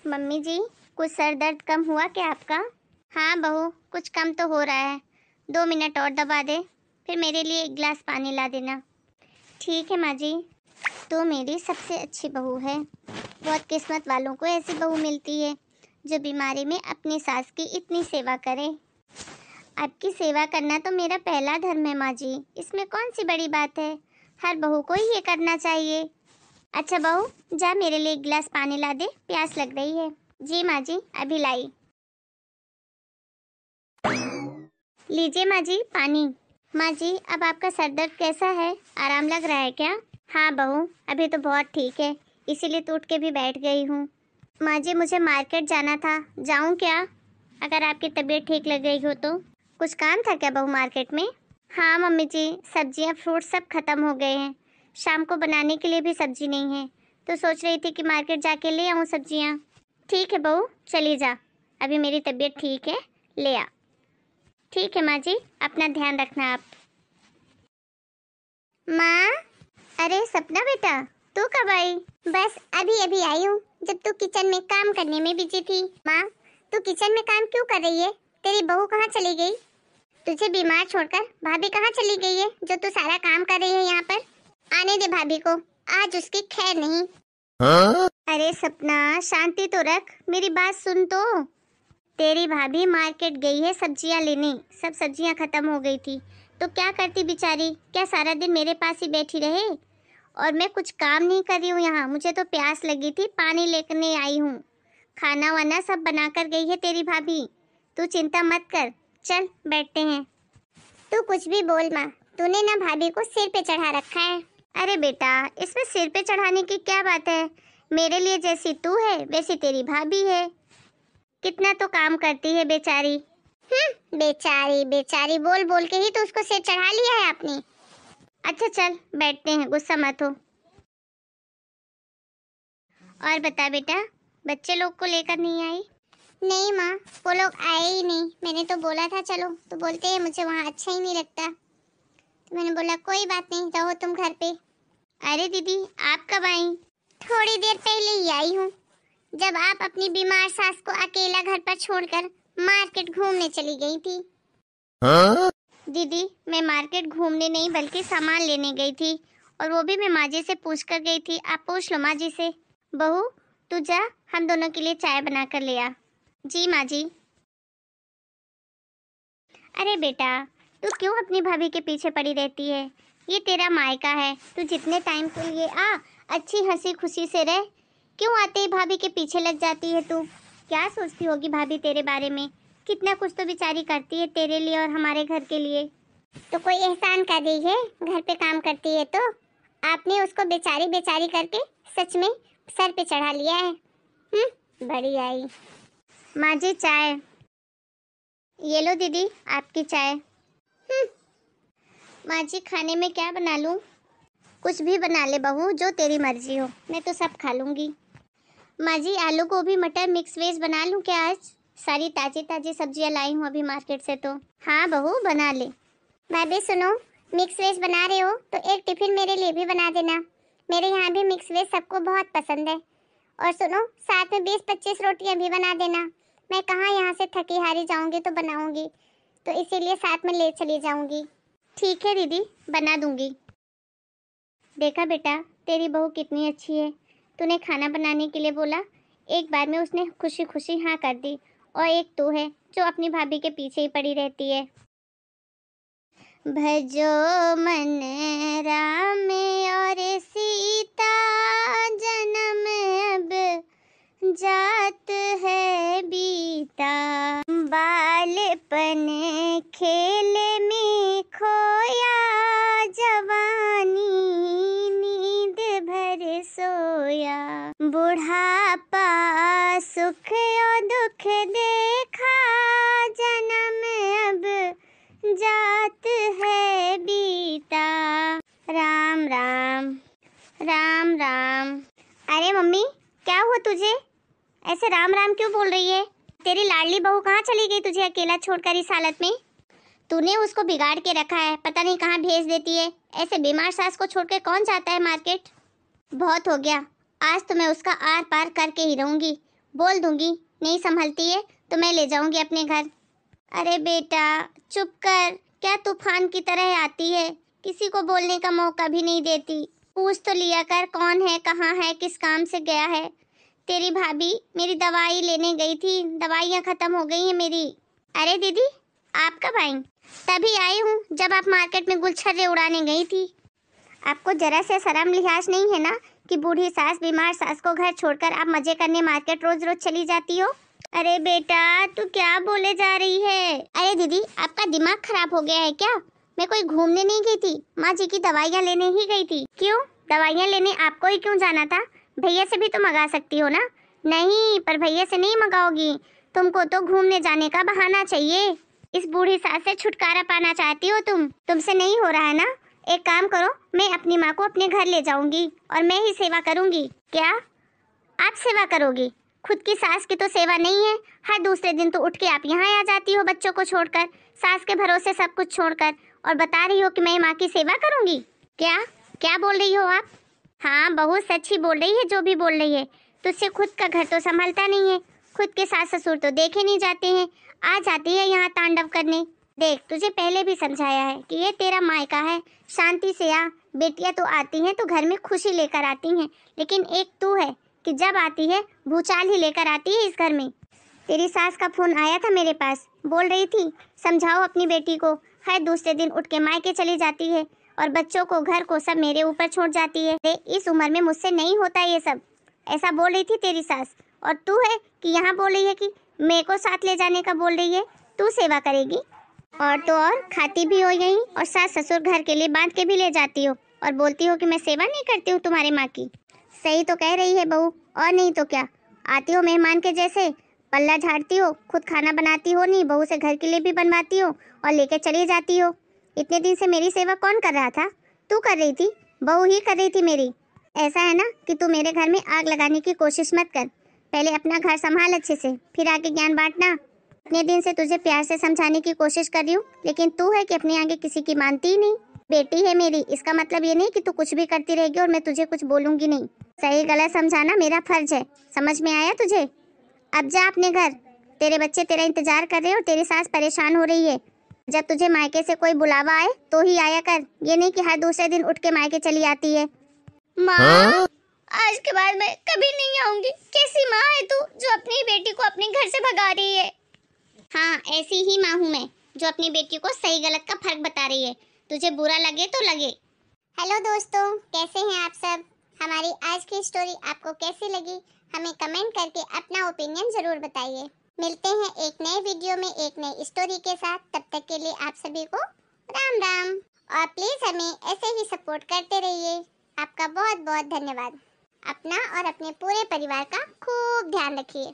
Mummy जी, कुछ sir दर्द कम हुआ क्या आपका? हाँ बहू, कुछ कम तो हो रहा है। 2 मिनट और दबा दे, फिर मेरे लिए 1 गिलास पानी ला देना। ठीक है माँ जी। तो मेरी सबसे अच्छी बहू है। बहुत किस्मत वालों को ऐसी बहू मिलती है जो बीमारी में अपनी सास की इतनी सेवा करे। आपकी सेवा करना तो मेरा पहला धर्म है माँ जी, इसमें कौन सी बड़ी बात है। हर बहू को ही ये करना चाहिए। अच्छा बहू, जा मेरे लिए 1 गिलास पानी ला दे, प्यास लग रही है। जी माँ जी, अभी लाई। लीजिए माँ जी पानी। माँ जी, अब आपका सर दर्द कैसा है? आराम लग रहा है क्या? हाँ बहू, अभी तो बहुत ठीक है, इसीलिए तो उठ के भी बैठ गई हूँ। माँ जी, मुझे मार्केट जाना था, जाऊँ क्या? अगर आपकी तबीयत ठीक लग रही हो तो। कुछ काम था क्या बहू मार्केट में? हाँ मम्मी जी, सब्जियाँ फ्रूट सब खत्म हो गए हैं। शाम को बनाने के लिए भी सब्जी नहीं है, तो सोच रही थी कि मार्केट जाके ले आऊँ सब्जियाँ। ठीक है बहू, चली जा, अभी मेरी तबीयत ठीक है, ले आ। ठीक है माँ जी, अपना ध्यान रखना आप। माँ, अरे सपना बेटा, तू कब आई? बस अभी अभी आई हूँ, जब तू किचन में काम करने में बिजी थी। माँ, तू किचन में काम क्यों कर रही है? तेरी बहू कहाँ चली गई? तुझे बीमार छोड़कर भाभी कहाँ चली गई है जो तू सारा काम कर रही है यहाँ पर? आने दे भाभी को, आज उसकी खैर नहीं। हाँ? अरे सपना, शांति तो रख, मेरी बात सुन तो। तेरी भाभी मार्केट गई है सब्जियां लेने, सब सब्जियां खत्म हो गई थी, तो क्या करती बेचारी? क्या सारा दिन मेरे पास ही बैठी रहे? और मैं कुछ काम नहीं कर रही हूँ यहाँ, मुझे तो प्यास लगी थी, पानी लेकर आई हूँ। खाना वाना सब बना कर गई है तेरी भाभी, तू चिंता मत कर। चल बैठते हैं। तू कुछ भी बोल माँ, तूने ना भाभी को सिर पे चढ़ा रखा है। अरे बेटा, इसमें सिर पे चढ़ाने की क्या बात है? मेरे लिए जैसी तू है वैसी तेरी भाभी है, कितना तो काम करती है बेचारी। बेचारी बेचारी बोल बोल के ही तो उसको सिर चढ़ा लिया है आपने। अच्छा चल बैठते हैं, गुस्सा मत हो। और बता बेटा, बच्चे लोग को लेकर नहीं आई? नहीं माँ, वो लोग आए ही नहीं। मैंने तो बोला था चलो, तो बोलते हैं मुझे वहाँ अच्छा ही नहीं लगता, तो मैंने बोला कोई बात नहीं, रहो तुम घर पे। अरे दीदी, आप कब आई? थोड़ी देर पहले ही आई हूँ, जब आप अपनी बीमार सास को अकेला घर पर छोड़कर मार्केट घूमने चली गई थी। हाँ? दीदी, मैं मार्केट घूमने नहीं बल्कि सामान लेने गई थी, और वो भी मैं माँ जी से पूछ कर गई थी। आप पूछ लो माँ जी से। बहू, तू जा, हम दोनों के लिए चाय बना कर ले आ। जी माँ जी। अरे बेटा, तू क्यों अपनी भाभी के पीछे पड़ी रहती है? ये तेरा मायका है, तू जितने टाइम के लिए आ, अच्छी हंसी खुशी से रह। क्यों आते ही भाभी के पीछे लग जाती है तू? क्या सोचती होगी भाभी तेरे बारे में? कितना कुछ तो बेचारी करती है तेरे लिए और हमारे घर के लिए। तो कोई एहसान कर रही है, घर पे काम करती है तो? आपने उसको बेचारी बेचारी करके सच में सर पे चढ़ा लिया है। बड़ी आई। माँ जी चाय। ये लो दीदी, आपकी चाय। माँ जी, खाने में क्या बना लूँ? कुछ भी बना ले बहू, जो तेरी मर्जी हो, मैं तो सब खा लूँगी। माँ जी, आलू गोभी मटर मिक्स वेज बना लूँ क्या आज? सारी ताज़ी ताज़ी सब्जियाँ लाई हूँ अभी मार्केट से तो। हाँ बहू, बना ले। भाभी सुनो, मिक्स वेज बना रहे हो तो एक टिफिन मेरे लिए भी बना देना। मेरे यहाँ भी मिक्स वेज सबको बहुत पसंद है। और सुनो, साथ में 20-25 रोटियाँ भी बना देना। मैं कहाँ यहाँ से थकी हारी जाऊँगी तो बनाऊँगी, तो इसीलिए साथ में ले चली जाऊँगी। ठीक है दीदी, बना दूँगी। देखा बेटा, तेरी बहू कितनी अच्छी है। तूने खाना बनाने के लिए बोला, एक बार में उसने खुशी खुशी हाँ कर दी। और एक तू है जो अपनी भाभी के पीछे ही पड़ी रहती है। भजो मन राम और सीता, जन्म अब जात है बीता। बालपन खेल में खोया, जवानी नींद भर सोया। बुढ़ापा सुख और दुख देखा, जन्म अब जात है बीता। राम राम राम राम। अरे मम्मी, क्या हुआ तुझे? ऐसे राम राम क्यों बोल रही है? तेरी लाडली बहू कहाँ चली गई तुझे अकेला छोड़कर इस हालत में? तूने उसको बिगाड़ के रखा है, पता नहीं कहाँ भेज देती है। ऐसे बीमार सास को छोड़कर कौन जाता है मार्केट? बहुत हो गया, आज तो मैं उसका आर पार करके ही रहूंगी। बोल दूंगी, नहीं संभलती है तो मैं ले जाऊंगी अपने घर। अरे बेटा चुप कर, क्या तूफान की तरह आती है, किसी को बोलने का मौका भी नहीं देती। पूछ तो लिया कर कौन है, कहाँ है, किस काम से गया है। तेरी भाभी मेरी दवाई लेने गई थी, दवाइयाँ खत्म हो गई हैं मेरी। अरे दीदी आप कब आई? तभी आई हूँ जब आप मार्केट में गुलछर्रे उड़ाने गई थी। आपको जरा से शर्म लिहाज नहीं है ना कि बूढ़ी सास, बीमार सास को घर छोड़कर आप मजे करने मार्केट रोज रोज चली जाती हो। अरे बेटा तू क्या बोले जा रही है? अरे दीदी आपका दिमाग खराब हो गया है क्या? मैं कोई घूमने नहीं गई थी, माँ जी की दवाइयाँ लेने ही गई थी। क्यों दवाइयाँ लेने आपको ही क्यों जाना था? भैया से भी तो मंगा सकती हो ना। नहीं पर भैया से नहीं मंगाओगी, तुमको तो घूमने जाने का बहाना चाहिए। इस बूढ़ी सास से छुटकारा पाना चाहती हो तुम, तुमसे नहीं हो रहा है ना। एक काम करो, मैं अपनी माँ को अपने घर ले जाऊंगी और मैं ही सेवा करूंगी। क्या आप सेवा करोगी? खुद की सास की तो सेवा नहीं है, हर दूसरे दिन तो उठ के आप यहाँ आ जाती हो बच्चों को छोड़कर, सास के भरोसे सब कुछ छोड़कर, और बता रही हो कि मैं माँ की सेवा करूंगी। क्या क्या बोल रही हो आप? हाँ बहुत सच ही बोल रही है जो भी बोल रही है। तुझसे खुद का घर तो संभलता नहीं है, खुद के सास ससुर तो देखे नहीं जाते हैं, आ जाती है यहाँ तांडव करने। देख तुझे पहले भी समझाया है कि ये तेरा मायका है, शांति से आ। बेटियां तो आती हैं तो घर में खुशी लेकर आती हैं, लेकिन एक तू है कि जब आती है भूचाल ही लेकर आती है इस घर में। तेरी सास का फोन आया था मेरे पास, बोल रही थी समझाओ अपनी बेटी को, हर दूसरे दिन उठ के मायके चली जाती है और बच्चों को, घर को सब मेरे ऊपर छोड़ जाती है। इस उम्र में मुझसे नहीं होता ये सब, ऐसा बोल रही थी तेरी सास। और तू है कि यहाँ बोल रही है कि मेरे को साथ ले जाने का बोल रही है, तू सेवा करेगी। और तो और खाती भी हो यहीं, और सास ससुर घर के लिए बांध के भी ले जाती हो और बोलती हो कि मैं सेवा नहीं करती हूँ तुम्हारे माँ की। सही तो कह रही है बहू, और नहीं तो क्या। आती हो मेहमान के जैसे, पल्ला झाड़ती हो, खुद खाना बनाती हो नहीं, बहू से घर के लिए भी बनवाती हो और लेके चली जाती हो। इतने दिन से मेरी सेवा कौन कर रहा था? तू कर रही थी, बहू ही कर रही थी मेरी। ऐसा है ना कि तू मेरे घर में आग लगाने की कोशिश मत कर, पहले अपना घर संभाल अच्छे से, फिर आगे ज्ञान बांटना। इतने दिन से तुझे प्यार से समझाने की कोशिश कर रही हूँ, लेकिन तू है कि अपने आगे किसी की मानती ही नहीं। बेटी है मेरी, इसका मतलब ये नहीं कि तू कुछ भी करती रहेगी और मैं तुझे कुछ बोलूंगी नहीं। सही गलत समझाना मेरा फर्ज है, समझ में आया तुझे? अब जा अपने घर, तेरे बच्चे तेरा इंतजार कर रहे हो और तेरी सास परेशान हो रही है। जब तुझे मायके से कोई बुलावा आए तो ही आया कर, ये नहीं कि हर दूसरे दिन उठ के मायके चली आती है। माँ आज के बाद मैं कभी नहीं आऊंगी। कैसी माँ है तू जो अपनी बेटी को अपने घर से भगा रही है? हाँ ऐसी ही माँ हूँ मैं, जो अपनी बेटी को सही गलत का फर्क बता रही है। तुझे बुरा लगे तो लगे। हेलो दोस्तों, कैसे हैं आप सब? हमारी आज की स्टोरी आपको कैसी लगी हमें कमेंट करके अपना ओपिनियन जरूर बताइए। मिलते हैं एक नए वीडियो में एक नई स्टोरी के साथ, तब तक के लिए आप सभी को राम राम। और प्लीज हमें ऐसे ही सपोर्ट करते रहिए। आपका बहुत बहुत धन्यवाद। अपना और अपने पूरे परिवार का खूब ध्यान रखिए।